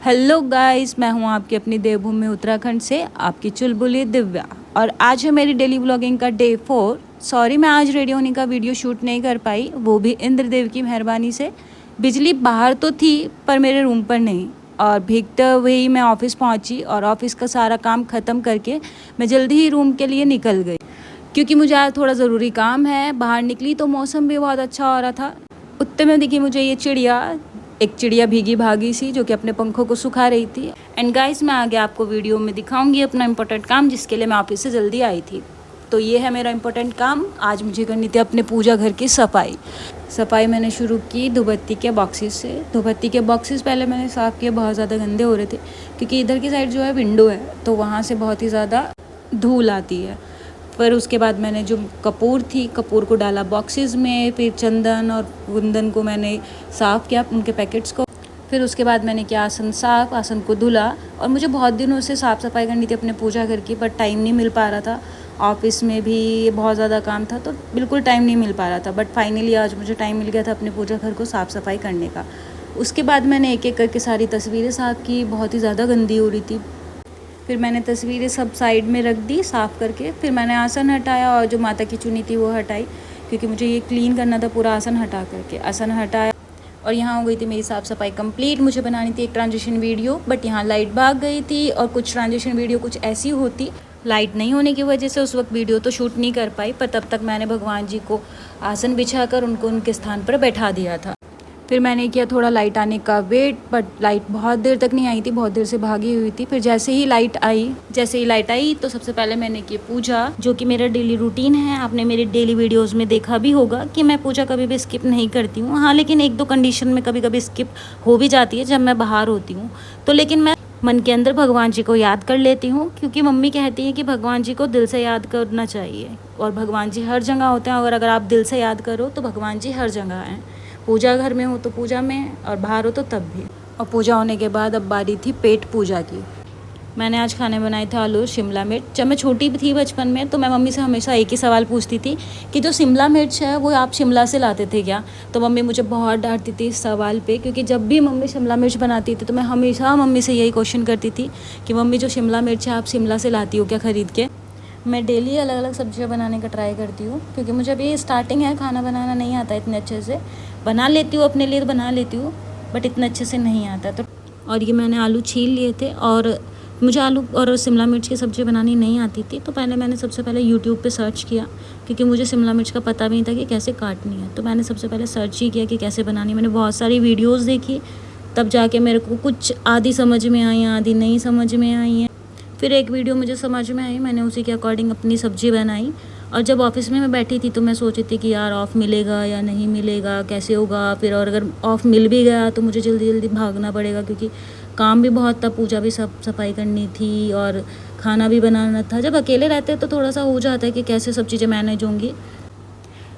Hello guys, मैं हूं आपकी अपनी देवभूमि उत्तराखंड से आपकी चुलबुली दिव्या। और आज है मेरी डेली व्लॉगिंग का डे 4। सॉरी, मैं आज रेडियोनी का वीडियो शूट नहीं कर पाई, वो भी इंद्रदेव की मेहरबानी से। बिजली बाहर तो थी पर मेरे रूम पर नहीं, और भीगते हुए मैं ऑफिस पहुंची और ऑफिस का सारा काम ख़त्म करके मैं जल्दी ही रूम के लिए निकल गई, क्योंकि मुझे आज थोड़ा ज़रूरी काम है। बाहर निकली तो मौसम भी बहुत अच्छा हो रहा था। उतने में दिखी मुझे ये चिड़िया, एक चिड़िया भीगी भागी सी जो कि अपने पंखों को सुखा रही थी। एंड गाइस, मैं आगे आपको वीडियो में दिखाऊंगी अपना इम्पोर्टेंट काम, जिसके लिए मैं ऑफिस से जल्दी आई थी। तो ये है मेरा इम्पोर्टेंट काम। आज मुझे करनी थी अपने पूजा घर की सफाई मैंने शुरू की धूपबत्ती के बॉक्सेस से। धूपबत्ती के बॉक्सेस पहले मैंने साफ़ किए, बहुत ज़्यादा गंदे हो रहे थे, क्योंकि इधर की साइड जो है विंडो है, तो वहाँ से बहुत ही ज़्यादा धूल आती है। पर उसके बाद मैंने जो कपूर को डाला बॉक्सेस में, फिर चंदन और कुंदन को मैंने साफ़ किया, उनके पैकेट्स को। फिर उसके बाद मैंने किया आसन को धुला। और मुझे बहुत दिनों से साफ़ सफाई करनी थी अपने पूजा घर की, बट टाइम नहीं मिल पा रहा था। ऑफिस में भी बहुत ज़्यादा काम था, तो बिल्कुल टाइम नहीं मिल पा रहा था। बट फाइनली आज मुझे टाइम मिल गया था अपने पूजा घर को साफ़ सफाई करने का। उसके बाद मैंने एक एक करके सारी तस्वीरें साफ़ की, बहुत ही ज़्यादा गंदी हो रही थी। फिर मैंने तस्वीरें सब साइड में रख दी साफ़ करके। फिर मैंने आसन हटाया और जो माता की चुन्नी थी वो हटाई, क्योंकि मुझे ये क्लीन करना था पूरा। आसन हटाया और यहाँ हो गई थी मेरी साफ़ सफाई कंप्लीट। मुझे बनानी थी एक ट्रांजिशन वीडियो, बट यहाँ लाइट भाग गई थी, और कुछ ट्रांजिशन वीडियो कुछ ऐसी होती, लाइट नहीं होने की वजह से उस वक्त वीडियो तो शूट नहीं कर पाई। पर तब तक मैंने भगवान जी को आसन बिछाकर उनको उनके स्थान पर बैठा दिया था। फिर मैंने किया थोड़ा लाइट आने का वेट, बट लाइट बहुत देर तक नहीं आई थी, बहुत देर से भागी हुई थी। फिर जैसे ही लाइट आई तो सबसे पहले मैंने की पूजा, जो कि मेरा डेली रूटीन है। आपने मेरे डेली वीडियोस में देखा भी होगा कि मैं पूजा कभी भी स्किप नहीं करती हूँ। हाँ, लेकिन एक दो कंडीशन में कभी कभी स्किप हो भी जाती है, जब मैं बाहर होती हूँ तो। लेकिन मैं मन के अंदर भगवान जी को याद कर लेती हूँ, क्योंकि मम्मी कहती है कि भगवान जी को दिल से याद करना चाहिए, और भगवान जी हर जगह होते हैं। और अगर आप दिल से याद करो तो भगवान जी हर जगह हैं। पूजा घर में हो तो पूजा में, और बाहर हो तो तब भी। और पूजा होने के बाद अब बारी थी पेट पूजा की। मैंने आज खाने बनाए थे आलू शिमला मिर्च। जब मैं छोटी थी बचपन में, तो मैं मम्मी से हमेशा एक ही सवाल पूछती थी कि जो शिमला मिर्च है वो आप शिमला से लाते थे क्या। तो मम्मी मुझे बहुत डांटती थी इस सवाल पे, क्योंकि जब भी मम्मी शिमला मिर्च बनाती थी तो मैं हमेशा मम्मी से यही क्वेश्चन करती थी कि मम्मी जो शिमला मिर्च है आप शिमला से लाती हो क्या ख़रीद के। मैं डेली अलग अलग सब्जियां बनाने का ट्राई करती हूँ, क्योंकि मुझे अभी स्टार्टिंग है, खाना बनाना नहीं आता इतने अच्छे से। बना लेती हूँ अपने लिए, तो बना लेती हूँ, बट इतना अच्छे से नहीं आता। तो और ये मैंने आलू छील लिए थे, और मुझे आलू और शिमला मिर्च की सब्ज़ी बनानी नहीं आती थी। तो मैंने सबसे पहले यूट्यूब पे सर्च किया, क्योंकि मुझे शिमला मिर्च का पता भी नहीं था कि कैसे काटनी है। तो मैंने सबसे पहले सर्च ही किया कि कैसे बनानी। मैंने बहुत सारी वीडियोज़ देखी, तब जाके मेरे को कुछ आधी समझ में आई, आधी नहीं समझ में आई है। फिर एक वीडियो मुझे समझ में आई, मैंने उसी के अकॉर्डिंग अपनी सब्ज़ी बनाई। और जब ऑफिस में मैं बैठी थी तो मैं सोची थी कि यार ऑफ़ मिलेगा या नहीं मिलेगा, कैसे होगा। फिर और अगर ऑफ़ मिल भी गया तो मुझे जल्दी जल्दी भागना पड़ेगा, क्योंकि काम भी बहुत था, पूजा भी सफाई करनी थी और खाना भी बनाना था। जब अकेले रहते तो थोड़ा सा हो जाता है कि कैसे सब चीज़ें मैनेज होंगी।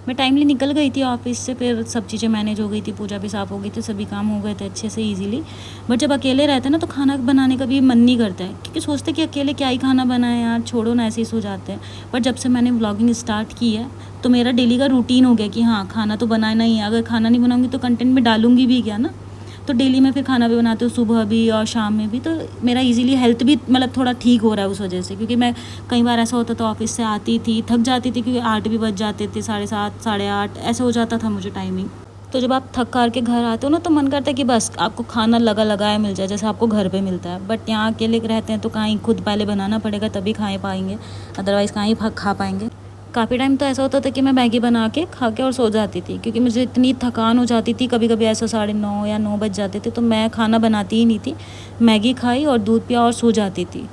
मैं टाइमली निकल गई थी ऑफिस से, फिर सब चीज़ें मैनेज हो गई थी, पूजा भी साफ़ हो गई थी, सभी काम हो गए थे अच्छे से ईजिली। बट जब अकेले रहते हैं ना, तो खाना बनाने का भी मन नहीं करता है, क्योंकि सोचते कि अकेले क्या ही खाना बनाए यार, छोड़ो ना, ऐसे ही सो जाते हैं। बट जब से मैंने व्लॉगिंग स्टार्ट की है तो मेरा डेली का रूटीन हो गया कि हाँ, खाना तो बनाना ही है। अगर खाना नहीं बनाऊँगी तो कंटेंट में डालूँगी भी क्या ना। तो डेली मैं फिर खाना भी बनाती हूँ, सुबह भी और शाम में भी। तो मेरा इजीली हेल्थ भी मतलब थोड़ा ठीक हो रहा है उस वजह से, क्योंकि मैं कई बार ऐसा होता तो ऑफिस से आती थी, थक जाती थी, क्योंकि 8 भी बज जाते थे, 7:30 8:30 ऐसे हो जाता था मुझे टाइमिंग। तो जब आप थक कर के घर आते हो ना, तो मन करता है कि बस आपको खाना लगाया मिल जाए, जैसे आपको घर पे मिलता है। बट यहाँ अकेले रहते हैं तो कहाँ ही, खुद पहले बनाना पड़ेगा तभी खा पाएंगे, अदरवाइज़ कहाँ ही खा पाएंगे। काफ़ी टाइम तो ऐसा होता था कि मैं मैगी बना के खा के और सो जाती थी, क्योंकि मुझे इतनी थकान हो जाती थी। कभी कभी ऐसा 9:30 या 9 बज जाते थे, तो मैं खाना बनाती ही नहीं थी, मैगी खाई और दूध पिया और सो जाती थी।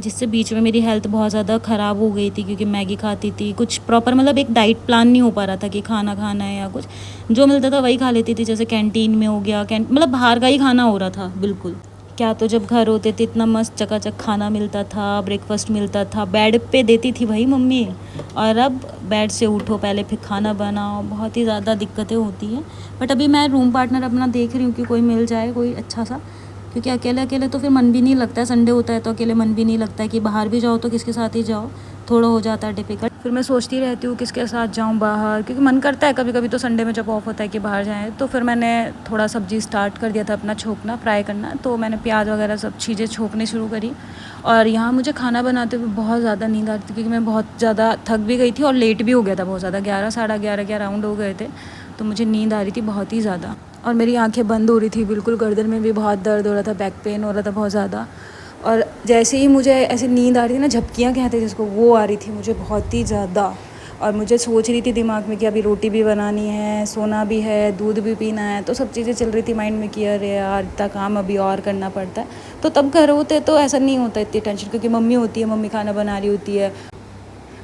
जिससे बीच में मेरी हेल्थ बहुत ज़्यादा ख़राब हो गई थी, क्योंकि मैगी खाती थी। कुछ प्रॉपर मतलब एक डाइट प्लान नहीं हो पा रहा था कि खाना खाना है या कुछ, जो मिलता था वही खा लेती थी। जैसे कैंटीन में हो गया, मतलब बाहर का ही खाना हो रहा था बिल्कुल। क्या तो जब घर होते थे इतना मस्त चकाचक खाना मिलता था, ब्रेकफास्ट मिलता था, बेड पे देती थी भाई मम्मी। और अब बेड से उठो, पहले फिर खाना बनाओ, बहुत ही ज़्यादा दिक्कतें होती हैं। बट अभी मैं रूम पार्टनर अपना देख रही हूँ कि कोई मिल जाए, कोई अच्छा सा, क्योंकि अकेले अकेले तो फिर मन भी नहीं लगता है। संडे होता है तो अकेले मन भी नहीं लगता है कि बाहर भी जाओ तो किसके साथ ही जाओ। थोड़ा हो जाता है डिफ़िकल्ट। फिर मैं सोचती रहती हूँ किसके साथ जाऊँ बाहर, क्योंकि मन करता है कभी कभी तो संडे में जब ऑफ होता है कि बाहर जाएँ। तो फिर मैंने थोड़ा सब्ज़ी स्टार्ट कर दिया था अपना छोंकना, फ्राई करना। तो मैंने प्याज वगैरह सब चीज़ें छोंकनी शुरू करी। और यहाँ मुझे खाना बनाते हुए बहुत ज़्यादा नींद आ रही थी, क्योंकि मैं बहुत ज़्यादा थक भी गई थी और लेट भी हो गया था बहुत ज़्यादा, 11 साढ़े 11 के अराउंड हो गए थे। तो मुझे नींद आ रही थी बहुत ही ज़्यादा, और मेरी आंखें बंद हो रही थी बिल्कुल, गर्दन में भी बहुत दर्द हो रहा था, बैक पेन हो रहा था बहुत ज़्यादा। और जैसे ही मुझे ऐसे नींद आ रही थी ना, झपकियाँ कहते हैं जिसको, वो आ रही थी मुझे बहुत ही ज़्यादा। और मुझे सोच रही थी दिमाग में कि अभी रोटी भी बनानी है, सोना भी है, दूध भी पीना है, तो सब चीज़ें चल रही थी माइंड में कि अरे यार इतना काम अभी और करना पड़ता है। तो तब घर होते तो ऐसा नहीं होता इतनी टेंशन, क्योंकि मम्मी होती है, मम्मी खाना बना रही होती है।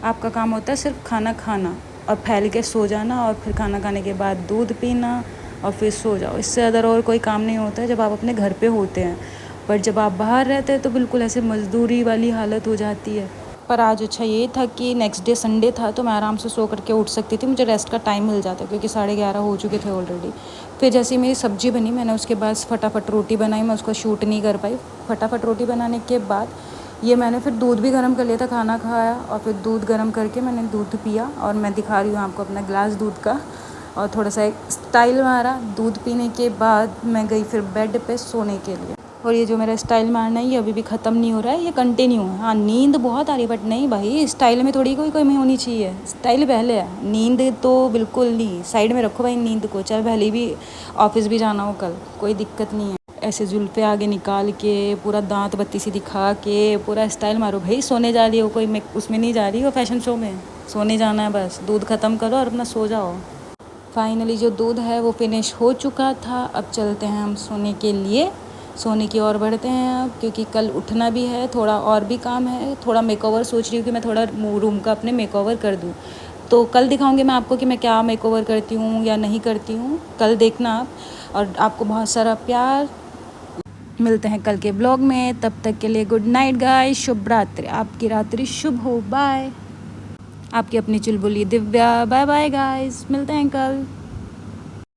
आपका काम होता है सिर्फ खाना खाना और फैल के सो जाना, और फिर खाना खाने के बाद दूध पीना और फिर सो जाओ। इससे अदर और कोई काम नहीं होता है जब आप अपने घर पे होते हैं। पर जब आप बाहर रहते हैं तो बिल्कुल ऐसे मज़दूरी वाली हालत हो जाती है। पर आज अच्छा ये था कि नेक्स्ट डे संडे था, तो मैं आराम से सो करके उठ सकती थी, मुझे रेस्ट का टाइम मिल जाता, क्योंकि 11:30 हो चुके थे ऑलरेडी। फिर जैसे ही मेरी सब्ज़ी बनी, मैंने उसके बाद फटाफट रोटी बनाई, मैं उसको शूट नहीं कर पाई। फटाफट रोटी बनाने के बाद ये मैंने फिर दूध भी गर्म कर लिया था, खाना खाया और फिर दूध गर्म करके मैंने दूध पिया। और मैं दिखा रही हूँ आपको अपना गिलास दूध का, और थोड़ा सा एक स्टाइल मारा। दूध पीने के बाद मैं गई फिर बेड पे सोने के लिए। और ये जो मेरा स्टाइल मारना है ये अभी भी ख़त्म नहीं हो रहा है, ये कंटिन्यू है। हाँ, नींद बहुत आ रही है, बट नहीं भाई, स्टाइल में थोड़ी कोई कमी होनी चाहिए, स्टाइल पहले है, नींद तो बिल्कुल नहीं। साइड में रखो भाई नींद को, चाहे भले भी ऑफिस भी जाना हो कल, कोई दिक्कत नहीं है। ऐसे जुल्फ़े आगे निकाल के, पूरा दांत बत्ती सी दिखा के पूरा स्टाइल मारो भाई। सोने जा रही हो, कोई मैं उसमें नहीं जा रही हो फैशन शो में, सोने जाना है बस। दूध ख़त्म करो और अपना सो जाओ। फाइनली जो दूध है वो फिनिश हो चुका था। अब चलते हैं हम सोने के लिए, सोने की ओर बढ़ते हैं अब, क्योंकि कल उठना भी है, थोड़ा और भी काम है। थोड़ा मेकओवर सोच रही हूँ कि मैं थोड़ा रूम का अपने मेकओवर कर दूँ। तो कल दिखाऊंगी मैं आपको कि मैं क्या मेकओवर करती हूँ या नहीं करती हूँ, कल देखना आप। और आपको बहुत सारा प्यार। मिलते हैं कल के ब्लॉग में, तब तक के लिए गुड नाइट गाइस, शुभ रात्रि, आपकी रात्रि शुभ हो। बाय। आपकी अपनी चुलबुली दिव्या। बाय बाय गाइस, मिलते हैं कल।